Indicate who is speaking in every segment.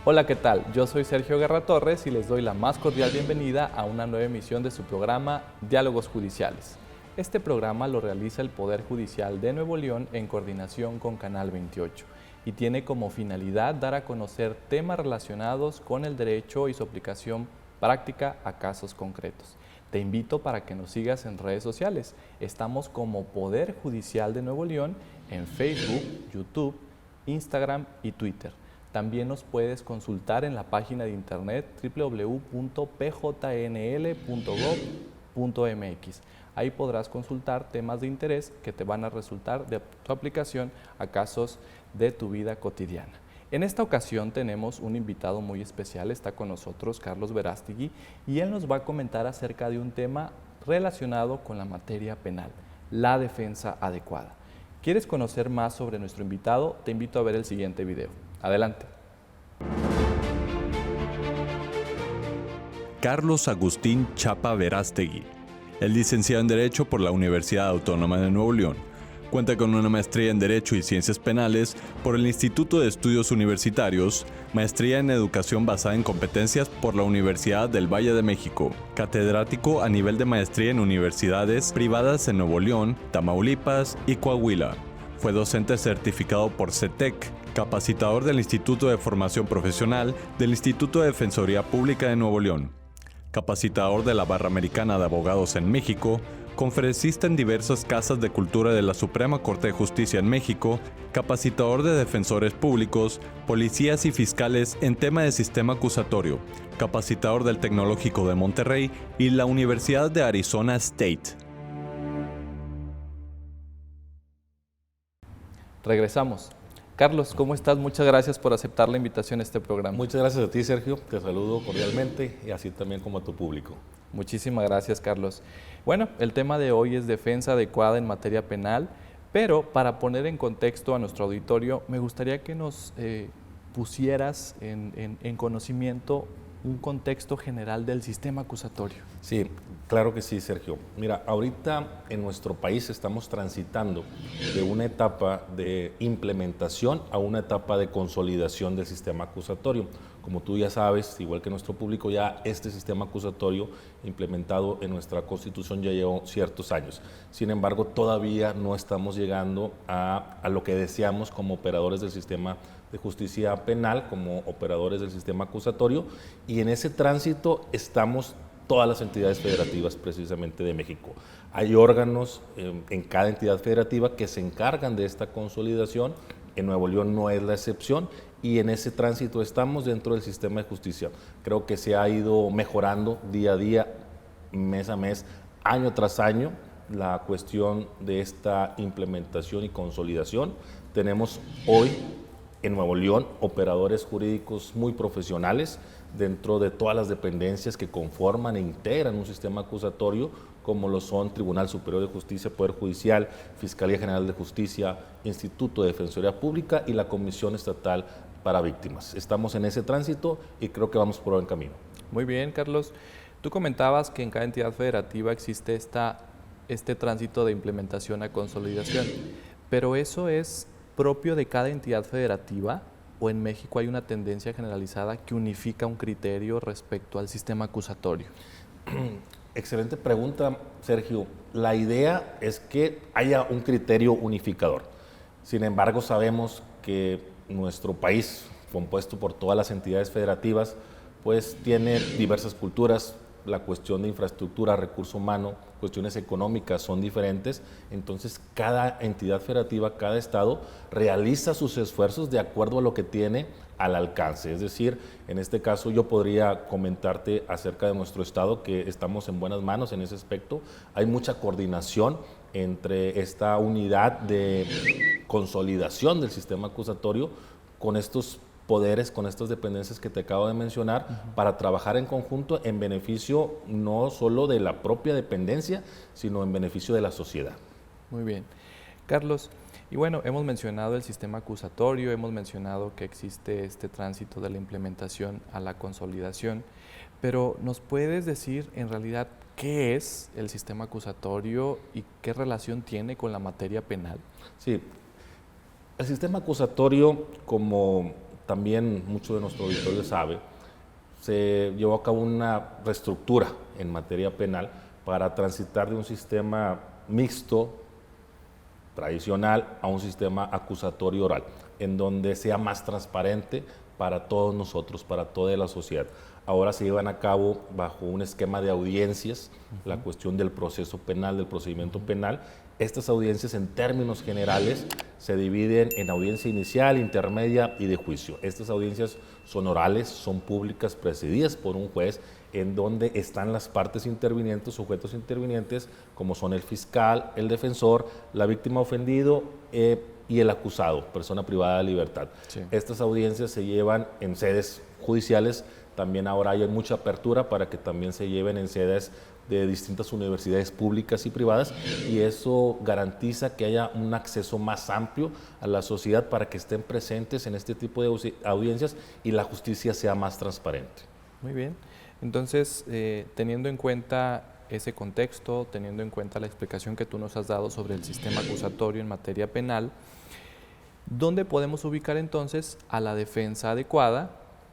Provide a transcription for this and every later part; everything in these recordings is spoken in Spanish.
Speaker 1: Hola, ¿qué tal? Yo soy Sergio Guerra Torres y les doy la más cordial bienvenida a una nueva emisión de su programa Diálogos Judiciales. Este programa lo realiza el Poder Judicial de Nuevo León en coordinación con Canal 28 y tiene como finalidad dar a conocer temas relacionados con el derecho y su aplicación práctica a casos concretos. Te invito para que nos sigas en redes sociales. Estamos como Poder Judicial de Nuevo León en Facebook, YouTube, Instagram y Twitter. También nos puedes consultar en la página de internet www.pjnl.gov.mx. Ahí podrás consultar temas de interés que te van a resultar de tu aplicación a casos de tu vida cotidiana. En esta ocasión tenemos un invitado muy especial, está con nosotros Carlos Verástegui y él nos va a comentar acerca de un tema relacionado con la materia penal, la defensa adecuada. ¿Quieres conocer más sobre nuestro invitado? Te invito a ver el siguiente video. Adelante.
Speaker 2: Carlos Agustín Chapa Verástegui es licenciado en Derecho por la Universidad Autónoma de Nuevo León. Cuenta con una maestría en Derecho y Ciencias Penales por el Instituto de Estudios Universitarios, maestría en Educación basada en competencias por la Universidad del Valle de México, catedrático a nivel de maestría en universidades privadas en Nuevo León, Tamaulipas y Coahuila. Fue docente certificado por CETEC, capacitador del Instituto de Formación Profesional del Instituto de Defensoría Pública de Nuevo León, capacitador de la Barra Americana de Abogados en México, conferencista en diversas casas de cultura de la Suprema Corte de Justicia en México, capacitador de defensores públicos, policías y fiscales en tema de sistema acusatorio, capacitador del Tecnológico de Monterrey y la Universidad de Arizona State.
Speaker 1: Regresamos. Carlos, ¿cómo estás? Muchas gracias por aceptar la invitación a este programa.
Speaker 3: Muchas gracias a ti, Sergio. Te saludo cordialmente y así también como a tu público.
Speaker 1: Muchísimas gracias, Carlos. Bueno, el tema de hoy es defensa adecuada en materia penal, pero para poner en contexto a nuestro auditorio, me gustaría que nos pusieras en conocimiento un contexto general del sistema acusatorio.
Speaker 3: Sí, claro que sí, Sergio. Mira, ahorita en nuestro país estamos transitando de una etapa de implementación a una etapa de consolidación del sistema acusatorio. Como tú ya sabes, igual que nuestro público, ya este sistema acusatorio implementado en nuestra Constitución ya lleva ciertos años. Sin embargo, todavía no estamos llegando a lo que deseamos como operadores del sistema de justicia penal, como operadores del sistema acusatorio, y en ese tránsito estamos todas las entidades federativas precisamente de México. Hay órganos en cada entidad federativa que se encargan de esta consolidación. En Nuevo León no es la excepción y en ese tránsito estamos dentro del sistema de justicia. Creo que se ha ido mejorando día a día, mes a mes, año tras año, la cuestión de esta implementación y consolidación. Tenemos hoy en Nuevo León operadores jurídicos muy profesionales dentro de todas las dependencias que conforman e integran un sistema acusatorio, como lo son Tribunal Superior de Justicia, Poder Judicial, Fiscalía General de Justicia, Instituto de Defensoría Pública y la Comisión Estatal para Víctimas. Estamos en ese tránsito y creo que vamos por buen camino.
Speaker 1: Muy bien, Carlos. Tú comentabas que en cada entidad federativa existe este tránsito de implementación a consolidación, pero eso es propio de cada entidad federativa, o en México hay una tendencia generalizada que unifica un criterio respecto al sistema acusatorio.
Speaker 3: Excelente pregunta, Sergio. La idea es que haya un criterio unificador. Sin embargo, sabemos que nuestro país, compuesto por todas las entidades federativas, pues tiene diversas culturas. La cuestión de infraestructura, recurso humano, cuestiones económicas son diferentes. Entonces, cada entidad federativa, cada estado, realiza sus esfuerzos de acuerdo a lo que tiene al alcance. Es decir, en este caso yo podría comentarte acerca de nuestro estado, que estamos en buenas manos en ese aspecto. Hay mucha coordinación entre esta unidad de consolidación del sistema acusatorio con estos poderes, con estas dependencias que te acabo de mencionar, para trabajar en conjunto en beneficio no solo de la propia dependencia, sino en beneficio de la sociedad.
Speaker 1: Muy bien. Carlos, y bueno, hemos mencionado el sistema acusatorio, hemos mencionado que existe este tránsito de la implementación a la consolidación, pero ¿nos puedes decir en realidad qué es el sistema acusatorio y qué relación tiene con la materia penal?
Speaker 3: Sí, el sistema acusatorio, como también mucho de nuestro auditorio sabe, se llevó a cabo una reestructura en materia penal para transitar de un sistema mixto, tradicional, a un sistema acusatorio oral, en donde sea más transparente para todos nosotros, para toda la sociedad. Ahora se llevan a cabo bajo un esquema de audiencias, la cuestión del proceso penal, del procedimiento penal. Estas audiencias, en términos generales, se dividen en audiencia inicial, intermedia y de juicio. Estas audiencias son orales, son públicas, presididas por un juez, en donde están las partes intervinientes, sujetos intervinientes, como son el fiscal, el defensor, la víctima ofendido y el acusado, persona privada de libertad. Sí. Estas audiencias se llevan en sedes judiciales. También ahora hay mucha apertura para que también se lleven en sedes de distintas universidades públicas y privadas, y eso garantiza que haya un acceso más amplio a la sociedad para que estén presentes en este tipo de audiencias y la justicia sea más transparente.
Speaker 1: Muy bien. Entonces, teniendo en cuenta ese contexto, teniendo en cuenta la explicación que tú nos has dado sobre el sistema acusatorio en materia penal, ¿dónde podemos ubicar entonces a la defensa adecuada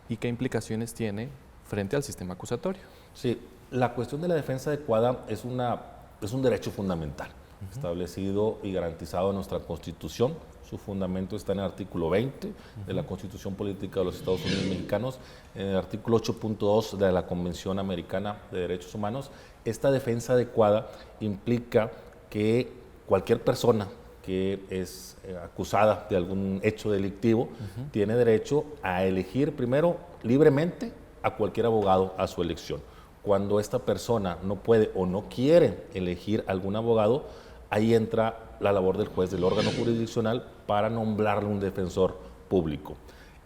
Speaker 1: y qué implicaciones tiene frente al sistema acusatorio?
Speaker 3: Sí, la cuestión de la defensa adecuada es un derecho fundamental, establecido y garantizado en nuestra Constitución. Su fundamento está en el artículo 20 de la Constitución Política de los Estados Unidos Mexicanos, en el artículo 8.2 de la Convención Americana de Derechos Humanos. Esta defensa adecuada implica que cualquier persona que es acusada de algún hecho delictivo tiene derecho a elegir primero libremente a cualquier abogado a su elección. Cuando esta persona no puede o no quiere elegir algún abogado, ahí entra la labor del juez, del órgano jurisdiccional, para nombrarle un defensor público.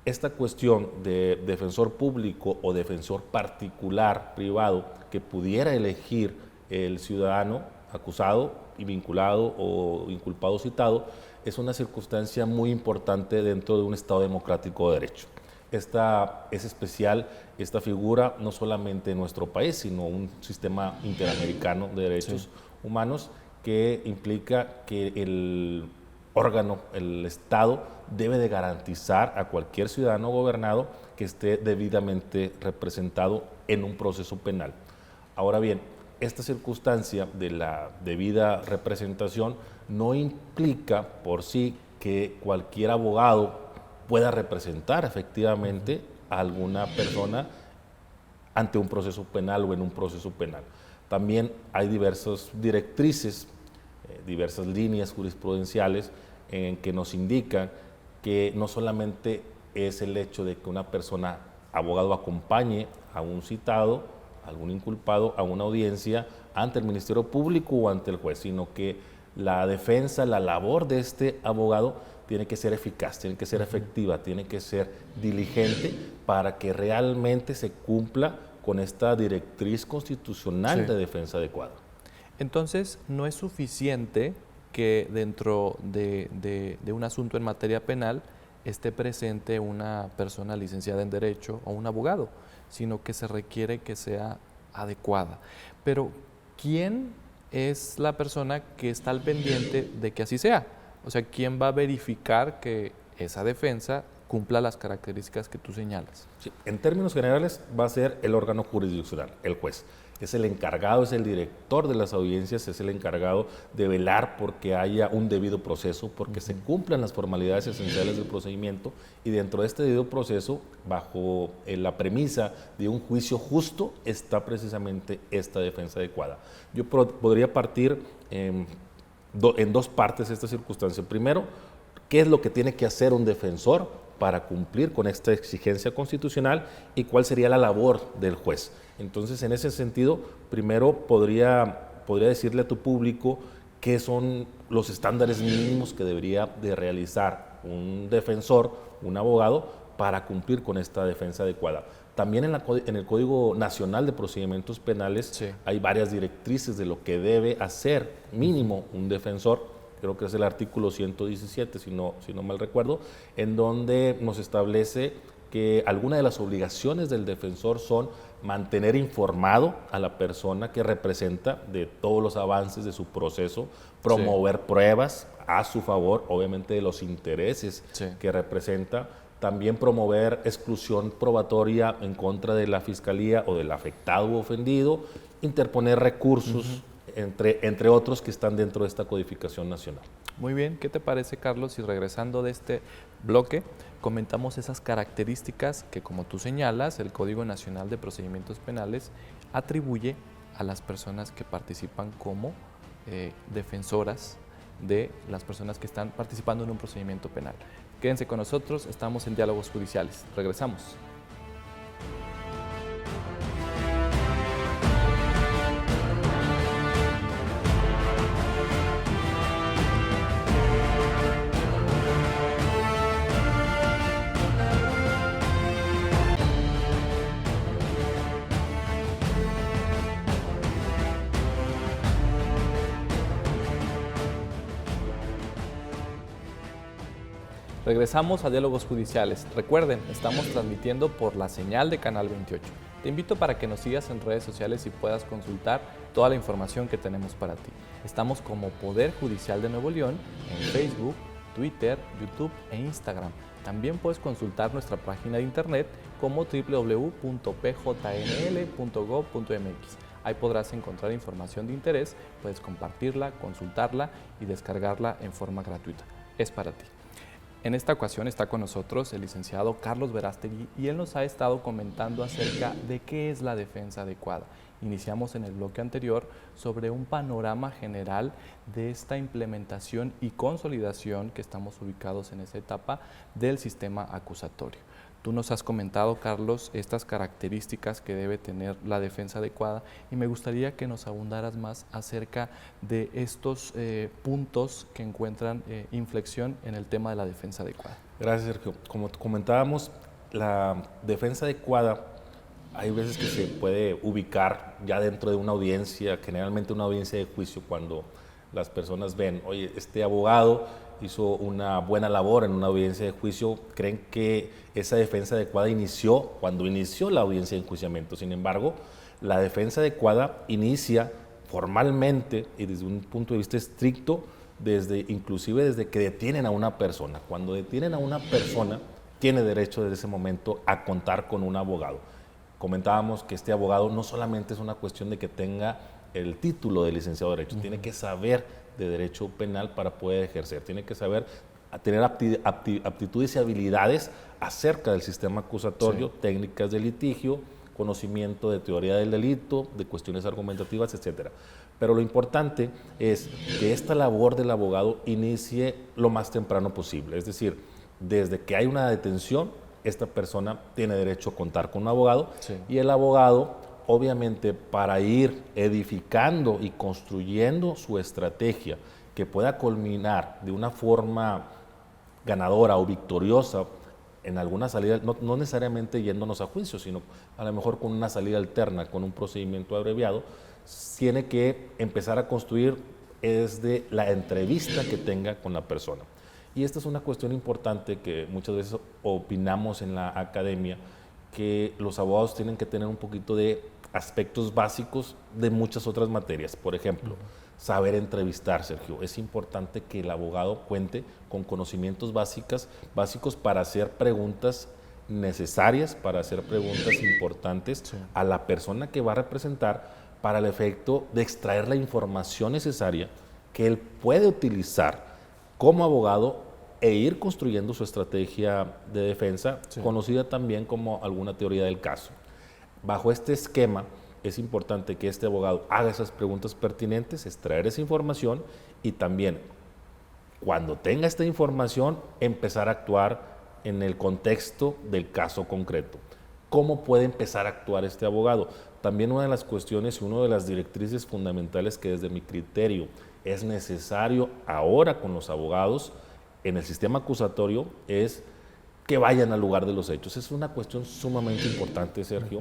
Speaker 3: Esta cuestión de defensor público o defensor particular, privado, que pudiera elegir el ciudadano acusado y vinculado o inculpado citado, es una circunstancia muy importante dentro de un Estado democrático de derecho. Es especial esta figura no solamente en nuestro país, sino un sistema interamericano de derechos humanos, que implica que el órgano, el Estado, debe de garantizar a cualquier ciudadano gobernado que esté debidamente representado en un proceso penal. Ahora bien, esta circunstancia de la debida representación no implica por sí que cualquier abogado pueda representar efectivamente a alguna persona ante un proceso penal o en un proceso penal. También hay diversas directrices, diversas líneas jurisprudenciales en que nos indican que no solamente es el hecho de que una persona, abogado, acompañe a un citado, a algún inculpado, a una audiencia ante el Ministerio Público o ante el juez, sino que la defensa, la labor de este abogado tiene que ser eficaz, tiene que ser efectiva, tiene que ser diligente para que realmente se cumpla con esta directriz constitucional de defensa adecuada.
Speaker 1: Entonces, no es suficiente que dentro de un asunto en materia penal esté presente una persona licenciada en Derecho o un abogado, sino que se requiere que sea adecuada. Pero, ¿quién es la persona que está al pendiente de que así sea? O sea, ¿quién va a verificar que esa defensa cumpla las características que tú señalas?
Speaker 3: Sí, en términos generales va a ser el órgano jurisdiccional, el juez. Es el encargado, es el director de las audiencias, es el encargado de velar porque haya un debido proceso, porque se cumplan las formalidades esenciales del procedimiento, y dentro de este debido proceso, bajo la premisa de un juicio justo, está precisamente esta defensa adecuada. Yo podría partir en dos partes esta circunstancia. Primero, ¿qué es lo que tiene que hacer un defensor para cumplir con esta exigencia constitucional y cuál sería la labor del juez? Entonces, en ese sentido, primero podría decirle a tu público qué son los estándares mínimos que debería de realizar un defensor, un abogado, para cumplir con esta defensa adecuada. También en el Código Nacional de Procedimientos Penales hay varias directrices de lo que debe hacer mínimo un defensor. Creo que es el artículo 117, si no mal recuerdo, en donde nos establece que algunas de las obligaciones del defensor son mantener informado a la persona que representa de todos los avances de su proceso, promover pruebas a su favor, obviamente de los intereses que representa, también promover exclusión probatoria en contra de la fiscalía o del afectado u ofendido, interponer recursos, entre otros que están dentro de esta codificación nacional.
Speaker 1: Muy bien, ¿qué te parece, Carlos? Si regresando de este bloque, comentamos esas características que, como tú señalas, el Código Nacional de Procedimientos Penales atribuye a las personas que participan como defensoras de las personas que están participando en un procedimiento penal. Quédense con nosotros, estamos en Diálogos Judiciales. Regresamos. Regresamos a Diálogos Judiciales. Recuerden, estamos transmitiendo por la señal de Canal 28. Te invito para que nos sigas en redes sociales y puedas consultar toda la información que tenemos para ti. Estamos como Poder Judicial de Nuevo León en Facebook, Twitter, YouTube e Instagram. También puedes consultar nuestra página de internet como www.pjnl.gov.mx. Ahí podrás encontrar información de interés, puedes compartirla, consultarla y descargarla en forma gratuita. Es para ti. En esta ocasión está con nosotros el licenciado Carlos Verástegui y él nos ha estado comentando acerca de qué es la defensa adecuada. Iniciamos en el bloque anterior sobre un panorama general de esta implementación y consolidación que estamos ubicados en esa etapa del sistema acusatorio. Tú nos has comentado, Carlos, estas características que debe tener la defensa adecuada y me gustaría que nos abundaras más acerca de estos puntos que encuentran inflexión en el tema de la defensa adecuada.
Speaker 3: Gracias, Sergio. Como comentábamos, la defensa adecuada hay veces que se puede ubicar ya dentro de una audiencia, generalmente una audiencia de juicio, cuando las personas ven, oye, este abogado hizo una buena labor en una audiencia de juicio, creen que esa defensa adecuada inició cuando inició la audiencia de enjuiciamiento. Sin embargo, la defensa adecuada inicia formalmente y desde un punto de vista estricto, inclusive desde que detienen a una persona. Cuando detienen a una persona, tiene derecho desde ese momento a contar con un abogado. Comentábamos que este abogado no solamente es una cuestión de que tenga el título de licenciado de Derecho, tiene que saber de Derecho Penal para poder ejercer, tiene que saber tener aptitudes y habilidades acerca del sistema acusatorio, técnicas de litigio, conocimiento de teoría del delito, de cuestiones argumentativas, etcétera. Pero lo importante es que esta labor del abogado inicie lo más temprano posible, es decir, desde que hay una detención, esta persona tiene derecho a contar con un abogado y el abogado, obviamente, para ir edificando y construyendo su estrategia que pueda culminar de una forma ganadora o victoriosa en alguna salida, no necesariamente yéndonos a juicio, sino a lo mejor con una salida alterna, con un procedimiento abreviado, tiene que empezar a construir desde la entrevista que tenga con la persona. Y esta es una cuestión importante que muchas veces opinamos en la academia, que los abogados tienen que tener un poquito de aspectos básicos de muchas otras materias. Por ejemplo, saber entrevistar, Sergio. Es importante que el abogado cuente con conocimientos básicos para hacer preguntas necesarias, para hacer preguntas importantes a la persona que va a representar para el efecto de extraer la información necesaria que él puede utilizar como abogado e ir construyendo su estrategia de defensa, conocida también como alguna teoría del caso. Bajo este esquema, es importante que este abogado haga esas preguntas pertinentes, extraer esa información y también, cuando tenga esta información, empezar a actuar en el contexto del caso concreto. ¿Cómo puede empezar a actuar este abogado? También una de las cuestiones y una de las directrices fundamentales que desde mi criterio es necesario ahora con los abogados en el sistema acusatorio es que vayan al lugar de los hechos. Es una cuestión sumamente importante, Sergio,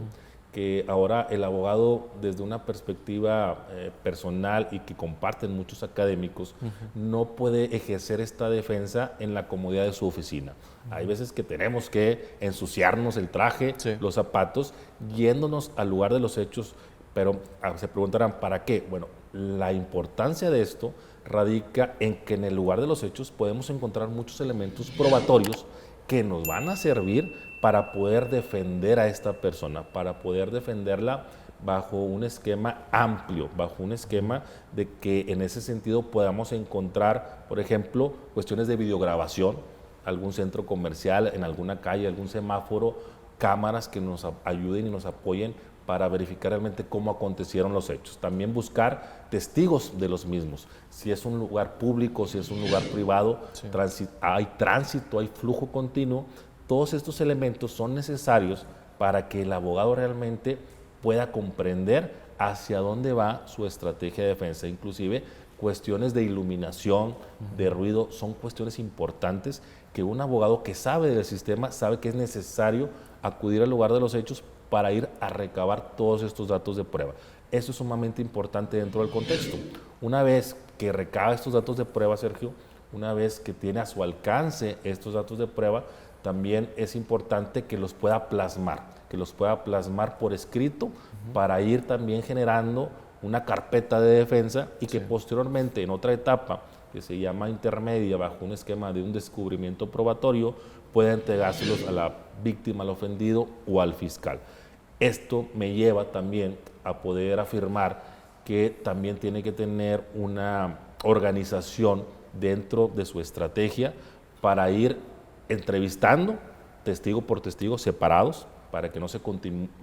Speaker 3: que ahora el abogado desde una perspectiva personal y que comparten muchos académicos no puede ejercer esta defensa en la comodidad de su oficina. Hay veces que tenemos que ensuciarnos el traje, los zapatos, yéndonos al lugar de los hechos, pero se preguntarán, ¿para qué? Bueno, la importancia de esto radica en que en el lugar de los hechos podemos encontrar muchos elementos probatorios que nos van a servir para poder defender a esta persona, para poder defenderla bajo un esquema amplio, bajo un esquema de que en ese sentido podamos encontrar, por ejemplo, cuestiones de videograbación, algún centro comercial, en alguna calle, algún semáforo, cámaras que nos ayuden y nos apoyen para verificar realmente cómo acontecieron los hechos. También buscar testigos de los mismos. Si es un lugar público, si es un lugar privado, sí, hay tránsito, hay flujo continuo. Todos estos elementos son necesarios para que el abogado realmente pueda comprender hacia dónde va su estrategia de defensa. Inclusive cuestiones de iluminación, de ruido, son cuestiones importantes que un abogado que sabe del sistema sabe que es necesario acudir al lugar de los hechos para ir a recabar todos estos datos de prueba. Eso es sumamente importante dentro del contexto. Una vez que recaba estos datos de prueba, Sergio, una vez que tiene a su alcance estos datos de prueba, también es importante que los pueda plasmar por escrito para ir también generando una carpeta de defensa y que posteriormente en otra etapa que se llama intermedia bajo un esquema de un descubrimiento probatorio pueda entregárselos a la víctima, al ofendido o al fiscal. Esto me lleva también a poder afirmar que también tiene que tener una organización dentro de su estrategia para ir entrevistando testigo por testigo separados para que no se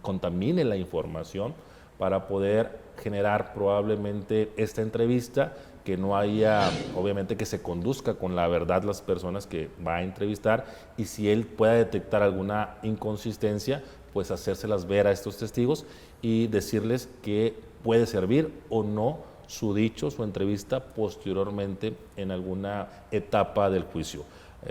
Speaker 3: contamine la información, para poder generar probablemente esta entrevista que no haya, obviamente que se conduzca con la verdad las personas que va a entrevistar y si él pueda detectar alguna inconsistencia, pues hacérselas ver a estos testigos y decirles que puede servir o no su dicho, su entrevista posteriormente en alguna etapa del juicio.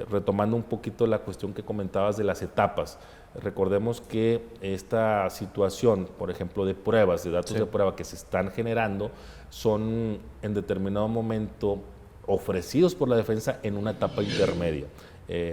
Speaker 3: Retomando un poquito la cuestión que comentabas de las etapas, recordemos que esta situación, por ejemplo, de pruebas, de datos de prueba que se están generando, son en determinado momento ofrecidos por la defensa en una etapa intermedia.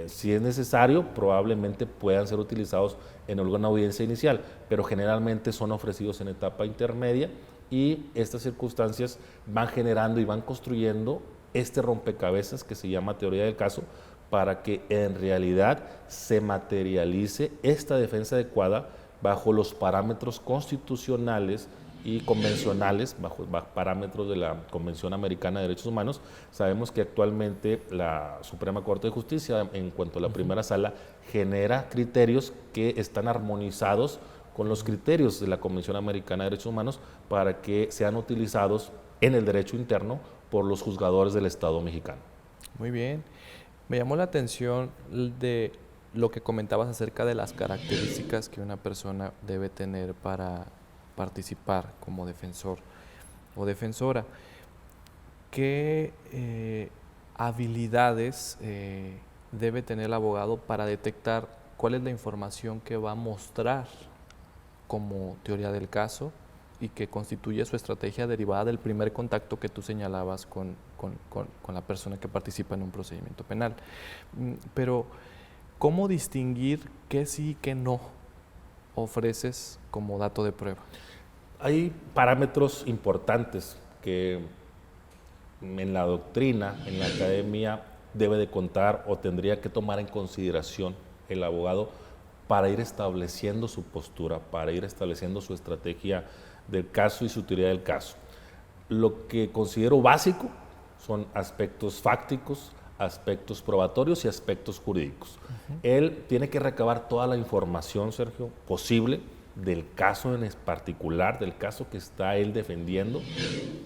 Speaker 3: Si es necesario, probablemente puedan ser utilizados en alguna audiencia inicial, pero generalmente son ofrecidos en etapa intermedia y estas circunstancias van generando y van construyendo este rompecabezas que se llama teoría del caso para que en realidad se materialice esta defensa adecuada bajo los parámetros constitucionales y convencionales, bajo parámetros de la Convención Americana de Derechos Humanos. Sabemos que actualmente la Suprema Corte de Justicia, en cuanto a la primera sala, genera criterios que están armonizados con los criterios de la Convención Americana de Derechos Humanos para que sean utilizados en el derecho interno por los juzgadores del Estado mexicano.
Speaker 1: Muy bien. Me llamó la atención de lo que comentabas acerca de las características que una persona debe tener para participar como defensor o defensora. ¿Qué habilidades debe tener el abogado para detectar cuál es la información que va a mostrar como teoría del caso y que constituye su estrategia derivada del primer contacto que tú señalabas con la persona que participa en un procedimiento penal? Pero, ¿cómo distinguir qué sí y qué no ofreces como dato de prueba?
Speaker 3: Hay parámetros importantes que en la doctrina, en la academia, debe de contar o tendría que tomar en consideración el abogado para ir estableciendo su postura, para ir estableciendo su estrategia del caso y su teoría del caso. Lo que considero básico son aspectos fácticos, aspectos probatorios y aspectos jurídicos. Él tiene que recabar toda la información, Sergio, posible del caso en particular, del caso que está él defendiendo,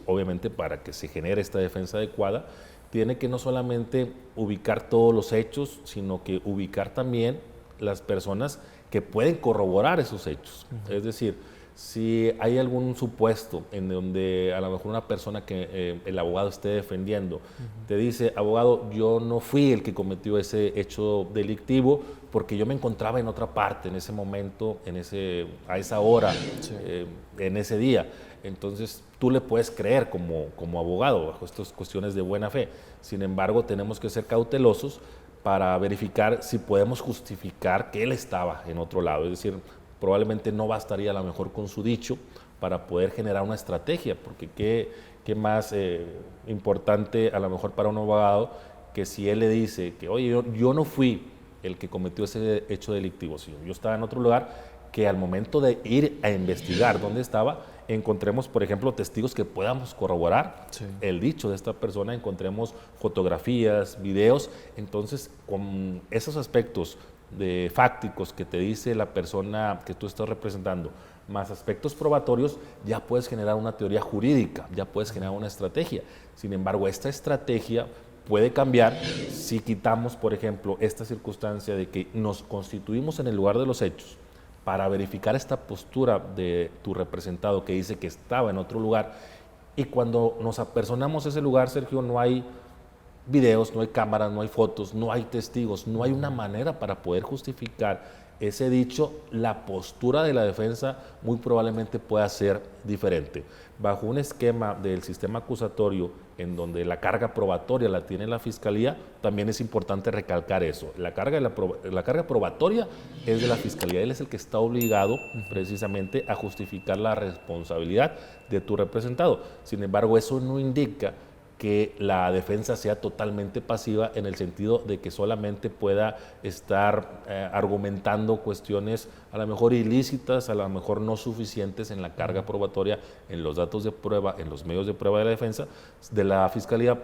Speaker 3: obviamente para que se genere esta defensa adecuada. Tiene que no solamente ubicar todos los hechos, sino que ubicar también las personas que pueden corroborar esos hechos. Es decir, si hay algún supuesto en donde a lo mejor una persona que el abogado esté defendiendo te dice, abogado, yo no fui el que cometió ese hecho delictivo porque yo me encontraba en otra parte en ese momento, a esa hora, en ese día. Entonces tú le puedes creer como abogado bajo estas cuestiones de buena fe. Sin embargo, tenemos que ser cautelosos para verificar si podemos justificar que él estaba en otro lado. Es decir, probablemente no bastaría a lo mejor con su dicho para poder generar una estrategia, porque qué más importante a lo mejor para un abogado que si él le dice que, oye, yo no fui el que cometió ese hecho delictivo. Si yo estaba en otro lugar, que al momento de ir a investigar dónde estaba, encontremos, por ejemplo, testigos que podamos corroborar el dicho de esta persona, encontremos fotografías, videos. Entonces, con esos aspectos fácticos que te dice la persona que tú estás representando, más aspectos probatorios, ya puedes generar una teoría jurídica, ya puedes generar una estrategia. Sin embargo, esta estrategia puede cambiar si quitamos, por ejemplo, esta circunstancia de que nos constituimos en el lugar de los hechos para verificar esta postura de tu representado que dice que estaba en otro lugar, y cuando nos apersonamos a ese lugar, Sergio, no hay videos, no hay cámaras, no hay fotos, no hay testigos, no hay una manera para poder justificar ese dicho. La postura de la defensa muy probablemente pueda ser diferente. Bajo un esquema del sistema acusatorio en donde la carga probatoria la tiene la Fiscalía, también es importante recalcar eso. La carga probatoria es de la Fiscalía, él es el que está obligado precisamente a justificar la responsabilidad de tu representado. Sin embargo, eso no indica que la defensa sea totalmente pasiva, en el sentido de que solamente pueda estar argumentando cuestiones a lo mejor ilícitas, a lo mejor no suficientes en la carga probatoria, en los datos de prueba, en los medios de prueba de la defensa, de la Fiscalía,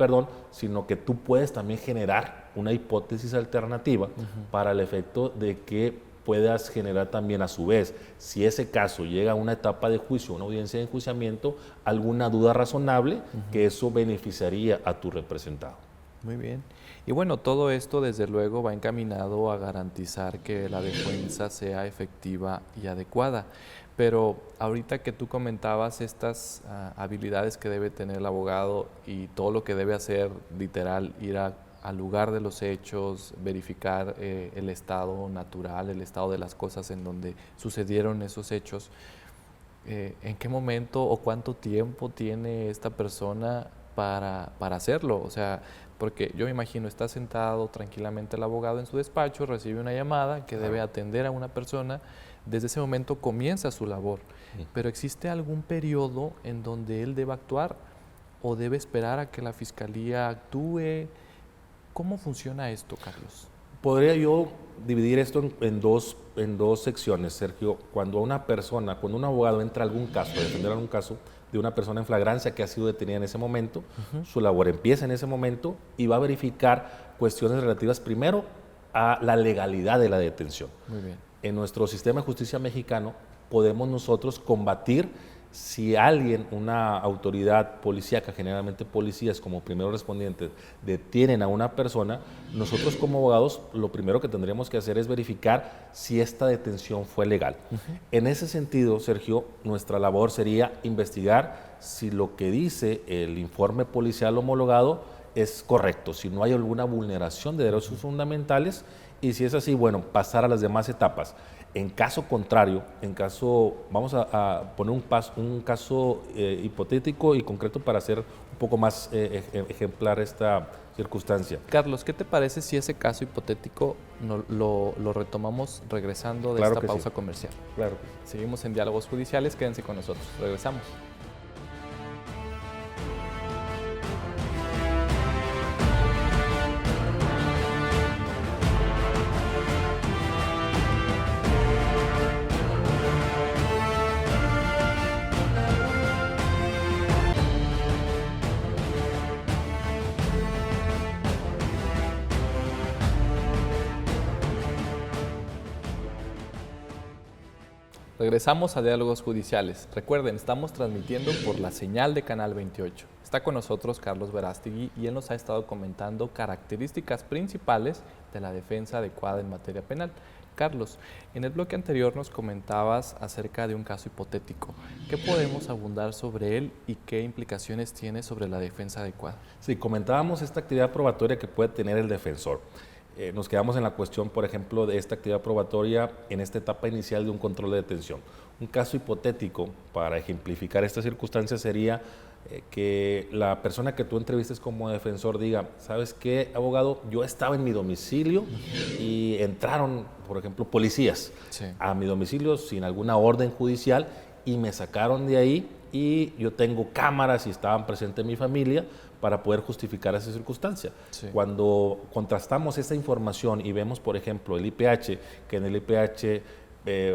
Speaker 3: sino que tú puedes también generar una hipótesis alternativa para el efecto de que puedas generar también, a su vez, si ese caso llega a una etapa de juicio, una audiencia de enjuiciamiento, alguna duda razonable que eso beneficiaría a tu representado.
Speaker 1: Muy bien. Y bueno, todo esto desde luego va encaminado a garantizar que la defensa sea efectiva y adecuada. Pero ahorita que tú comentabas estas habilidades que debe tener el abogado y todo lo que debe hacer, literal, ir al lugar de los hechos, verificar el estado natural, el estado de las cosas en donde sucedieron esos hechos, ¿en qué momento o cuánto tiempo tiene esta persona para hacerlo? O sea, porque yo me imagino, está sentado tranquilamente el abogado en su despacho, recibe una llamada que debe atender a una persona, desde ese momento comienza su labor, pero ¿existe algún periodo en donde él deba actuar o debe esperar a que la Fiscalía actúe? ¿Cómo funciona esto, Carlos?
Speaker 3: Podría yo dividir esto en dos secciones, Sergio. Cuando un abogado entra a algún caso, a defender algún caso de una persona en flagrancia que ha sido detenida en ese momento, su labor empieza en ese momento y va a verificar cuestiones relativas primero a la legalidad de la detención.
Speaker 1: Muy bien.
Speaker 3: En nuestro sistema de justicia mexicano podemos nosotros combatir si alguien, una autoridad policíaca, generalmente policías como primeros respondientes, detienen a una persona. Nosotros como abogados lo primero que tendríamos que hacer es verificar si esta detención fue legal. En ese sentido, Sergio, nuestra labor sería investigar si lo que dice el informe policial homologado es correcto, si no hay alguna vulneración de derechos fundamentales, y si es así, bueno, pasar a las demás etapas. En caso contrario, vamos a poner un caso hipotético y concreto para hacer un poco más ejemplar esta circunstancia.
Speaker 1: Carlos, ¿qué te parece si ese caso hipotético lo retomamos regresando de esta pausa comercial?
Speaker 3: Claro.
Speaker 1: Seguimos en Diálogos Judiciales, quédense con nosotros, regresamos. Regresamos a Diálogos Judiciales. Recuerden, estamos transmitiendo por la señal de Canal 28. Está con nosotros Carlos Verástegui y él nos ha estado comentando características principales de la defensa adecuada en materia penal. Carlos, en el bloque anterior nos comentabas acerca de un caso hipotético. ¿Qué podemos abundar sobre él y qué implicaciones tiene sobre la defensa adecuada?
Speaker 3: Sí, comentábamos esta actividad probatoria que puede tener el defensor. Nos quedamos en la cuestión, por ejemplo, de esta actividad probatoria en esta etapa inicial de un control de detención. Un caso hipotético para ejemplificar esta circunstancia sería que la persona que tú entrevistes como defensor diga: ¿sabes qué, abogado? Yo estaba en mi domicilio y entraron, por ejemplo, policías a mi domicilio sin alguna orden judicial y me sacaron de ahí y yo tengo cámaras y estaban presentes mi familia para poder justificar esa circunstancia.
Speaker 1: Sí.
Speaker 3: Cuando contrastamos esa información y vemos, por ejemplo, el IPH, que en el IPH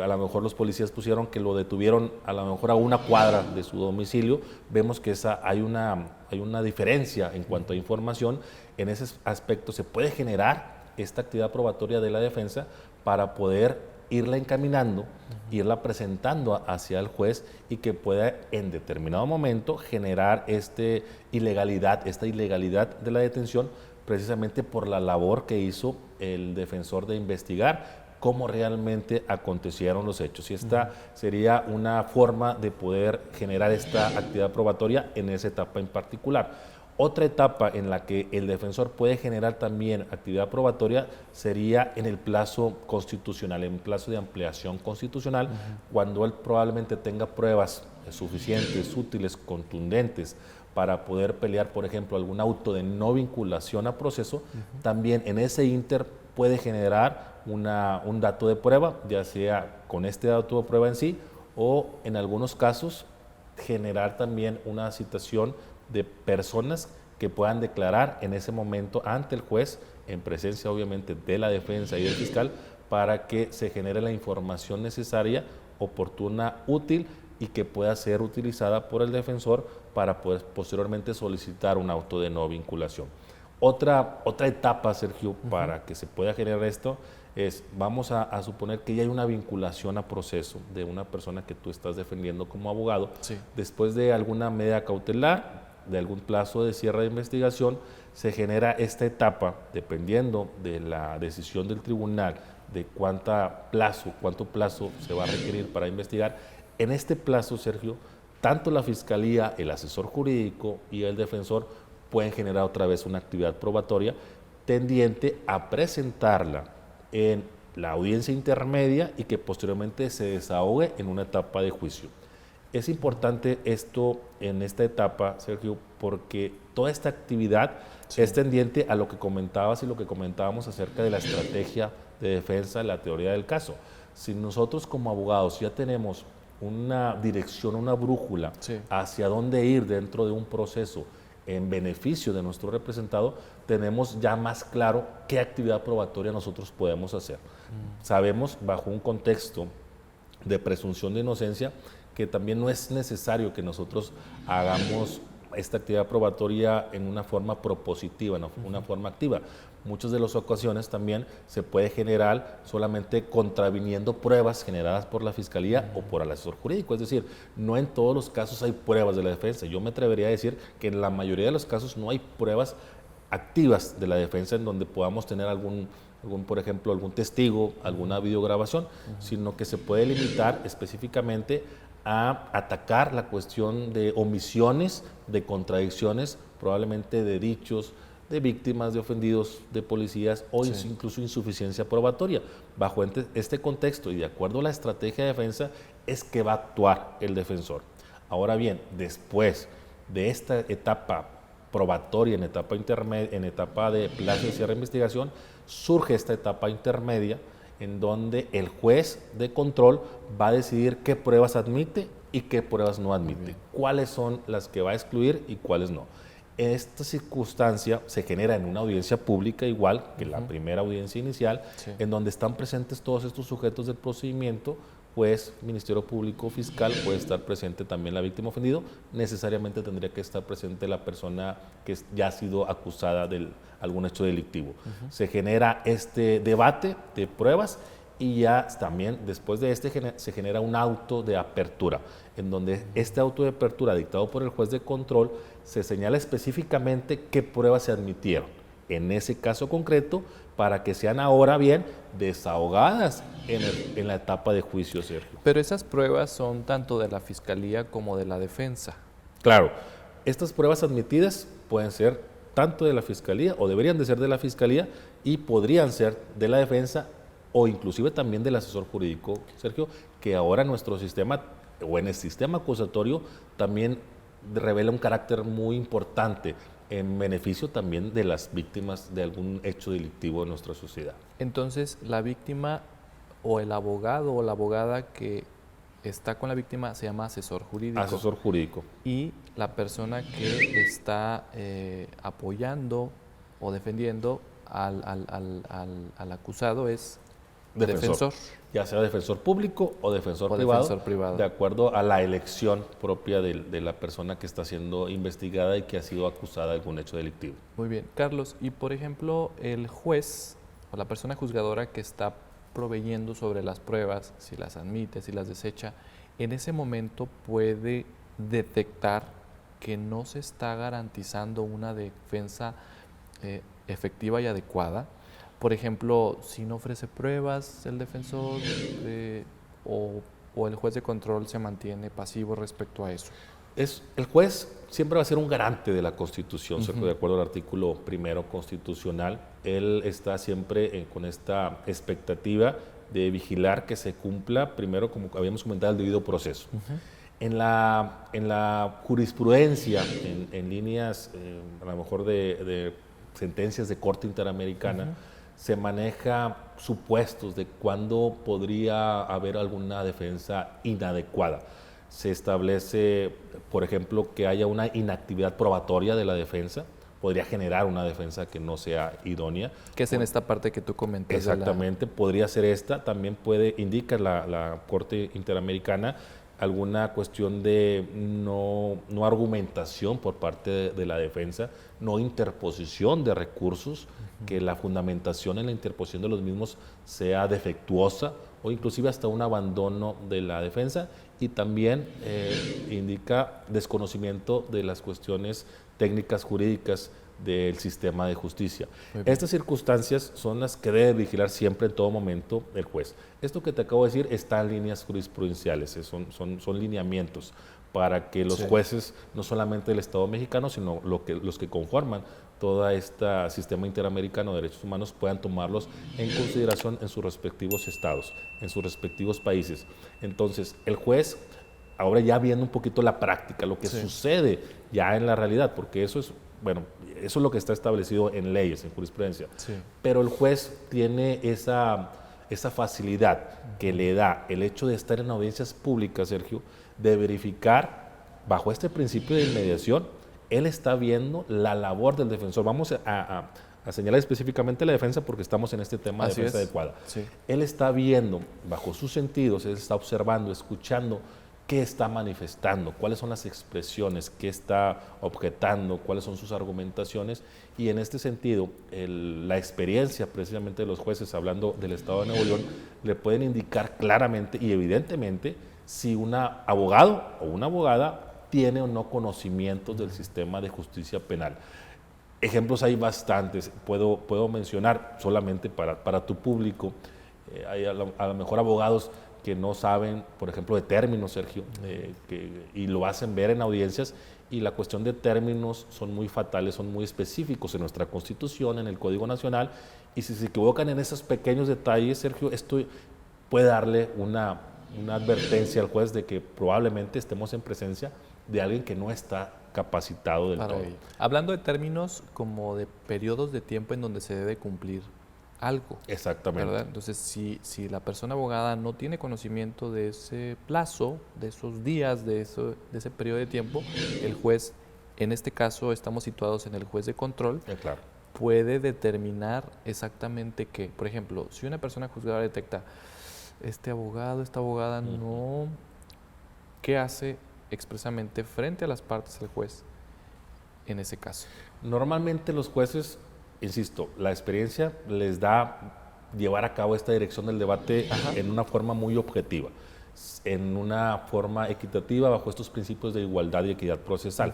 Speaker 3: a lo mejor los policías pusieron que lo detuvieron a lo mejor a una cuadra de su domicilio, vemos que hay una diferencia en cuanto a información. En ese aspecto se puede generar esta actividad probatoria de la defensa para poder irla encaminando, irla presentando hacia el juez y que pueda en determinado momento generar esta ilegalidad de la detención, precisamente por la labor que hizo el defensor de investigar cómo realmente acontecieron los hechos. Y esta sería una forma de poder generar esta actividad probatoria en esa etapa en particular. Otra etapa en la que el defensor puede generar también actividad probatoria sería en el plazo constitucional, en el plazo de ampliación constitucional, cuando él probablemente tenga pruebas suficientes, útiles, contundentes para poder pelear, por ejemplo, algún auto de no vinculación a proceso. También en ese inter puede generar un dato de prueba, ya sea con este dato de prueba en sí, o en algunos casos generar también una citación de personas que puedan declarar en ese momento ante el juez, en presencia obviamente de la defensa y del fiscal, para que se genere la información necesaria, oportuna, útil y que pueda ser utilizada por el defensor para poder posteriormente solicitar un auto de no vinculación. Otra etapa, Sergio, para que se pueda generar esto es, vamos a suponer que ya hay una vinculación a proceso de una persona que tú estás defendiendo como abogado.
Speaker 1: Sí.
Speaker 3: Después de alguna medida cautelar, de algún plazo de cierre de investigación, se genera esta etapa, dependiendo de la decisión del tribunal, de cuánto plazo se va a requerir para investigar. En este plazo, Sergio, tanto la Fiscalía, el asesor jurídico y el defensor pueden generar otra vez una actividad probatoria tendiente a presentarla en la audiencia intermedia y que posteriormente se desahogue en una etapa de juicio. Es importante esto en esta etapa, Sergio, porque toda esta actividad es tendiente a lo que comentabas y lo que comentábamos acerca de la estrategia de defensa, la teoría del caso. Si nosotros como abogados ya tenemos una dirección, una brújula hacia dónde ir dentro de un proceso en beneficio de nuestro representado, tenemos ya más claro qué actividad probatoria nosotros podemos hacer. Sabemos, bajo un contexto de presunción de inocencia, que también no es necesario que nosotros hagamos esta actividad probatoria en una forma propositiva, en una forma activa. Muchas de las ocasiones también se puede generar solamente contraviniendo pruebas generadas por la Fiscalía o por el asesor jurídico. Es decir, no en todos los casos hay pruebas de la defensa. Yo me atrevería a decir que en la mayoría de los casos no hay pruebas activas de la defensa en donde podamos tener por ejemplo, algún testigo, alguna videograbación, sino que se puede limitar específicamente a atacar la cuestión de omisiones, de contradicciones, probablemente de dichos, de víctimas, de ofendidos, de policías o incluso insuficiencia probatoria. Bajo este contexto y de acuerdo a la estrategia de defensa es que va a actuar el defensor. Ahora bien, después de esta etapa probatoria, en etapa intermedia, en etapa de plazo de cierre de investigación, surge esta etapa intermedia en donde el juez de control va a decidir qué pruebas admite y qué pruebas no admite, cuáles son las que va a excluir y cuáles no. Esta circunstancia se genera en una audiencia pública igual que la primera audiencia inicial, en donde están presentes todos estos sujetos del procedimiento, juez, Ministerio Público, fiscal, puede estar presente también la víctima ofendido, necesariamente tendría que estar presente la persona que ya ha sido acusada de algún hecho delictivo. Se genera este debate de pruebas y ya también después de se genera un auto de apertura, en donde este auto de apertura dictado por el juez de control se señala específicamente qué pruebas se admitieron en ese caso concreto para que sean ahora bien desahogadas en la etapa de juicio, Sergio.
Speaker 1: Pero esas pruebas son tanto de la Fiscalía como de la defensa.
Speaker 3: Claro, estas pruebas admitidas pueden ser tanto de la Fiscalía o deberían de ser de la Fiscalía y podrían ser de la defensa o inclusive también del asesor jurídico, Sergio, que ahora nuestro sistema o en el sistema acusatorio también revela un carácter muy importante en beneficio también de las víctimas de algún hecho delictivo de nuestra sociedad.
Speaker 1: Entonces, la víctima o el abogado o la abogada que está con la víctima se llama asesor jurídico.
Speaker 3: Asesor jurídico.
Speaker 1: Y la persona que está apoyando o defendiendo al acusado es defensor.
Speaker 3: Ya sea defensor público o defensor privado, de acuerdo a la elección propia de la persona que está siendo investigada y que ha sido acusada de algún hecho delictivo.
Speaker 1: Muy bien, Carlos. Y por ejemplo, el juez o la persona juzgadora que está proveyendo sobre las pruebas, si las admite, si las desecha, en ese momento puede detectar que no se está garantizando una defensa efectiva y adecuada. Por ejemplo, si no ofrece pruebas el defensor o el juez de control se mantiene pasivo respecto a eso.
Speaker 3: El juez siempre va a ser un garante de la Constitución, de acuerdo al artículo 1 constitucional. Él está siempre con esta expectativa de vigilar que se cumpla, primero, como habíamos comentado, el debido proceso. En la jurisprudencia, en líneas a lo mejor de sentencias de corte interamericana, se maneja supuestos de cuándo podría haber alguna defensa inadecuada. Se establece, por ejemplo, que haya una inactividad probatoria de la defensa, podría generar una defensa que no sea idónea.
Speaker 1: Que es en esta parte que tú comentas.
Speaker 3: Exactamente, podría ser esta. También indica la Corte Interamericana alguna cuestión de no argumentación por parte de la defensa, no interposición de recursos, que la fundamentación en la interposición de los mismos sea defectuosa o inclusive hasta un abandono de la defensa, y también indica desconocimiento de las cuestiones técnicas jurídicas del sistema de justicia. Estas circunstancias son las que debe vigilar siempre en todo momento el juez. Esto que te acabo de decir está en líneas jurisprudenciales, son lineamientos para que los jueces, no solamente del Estado mexicano, sino los que conforman todo este sistema interamericano de derechos humanos, puedan tomarlos en consideración en sus respectivos estados, en sus respectivos países. Entonces, el juez, ahora ya viendo un poquito la práctica, lo que sucede ya en la realidad, porque eso es lo que está establecido en leyes, en jurisprudencia. Pero el juez tiene esa facilidad que le da el hecho de estar en audiencias públicas, Sergio, de verificar, bajo este principio de inmediación, él está viendo la labor del defensor. Vamos a señalar específicamente la defensa porque estamos en este tema de defensa adecuada. Él está viendo, bajo sus sentidos, él está observando, escuchando, qué está manifestando, cuáles son las expresiones, qué está objetando, cuáles son sus argumentaciones, y en este sentido la experiencia precisamente de los jueces, hablando del Estado de Nuevo León, le pueden indicar claramente y evidentemente si un abogado o una abogada tiene o no conocimientos del sistema de justicia penal. Ejemplos hay bastantes, puedo mencionar solamente para tu público. Hay a lo mejor abogados que no saben, por ejemplo, de términos, Sergio, y lo hacen ver en audiencias, y la cuestión de términos son muy fatales, son muy específicos en nuestra Constitución, en el Código Nacional, y si se equivocan en esos pequeños detalles, Sergio, esto puede darle una advertencia al juez de que probablemente estemos en presencia de alguien que no está capacitado del todo.
Speaker 1: Hablando de términos como de periodos de tiempo en donde se debe cumplir algo.
Speaker 3: Exactamente.
Speaker 1: ¿Verdad? Entonces, si la persona abogada no tiene conocimiento de ese plazo, de esos días, de ese periodo de tiempo, el juez, en este caso estamos situados en el juez de control, puede determinar exactamente qué. Por ejemplo, si una persona juzgadora detecta, este abogado, esta abogada no, ¿qué hace expresamente frente a las partes del juez en ese caso?
Speaker 3: Normalmente los jueces, insisto, la experiencia les da llevar a cabo esta dirección del debate en una forma muy objetiva, en una forma equitativa, bajo estos principios de igualdad y equidad procesal.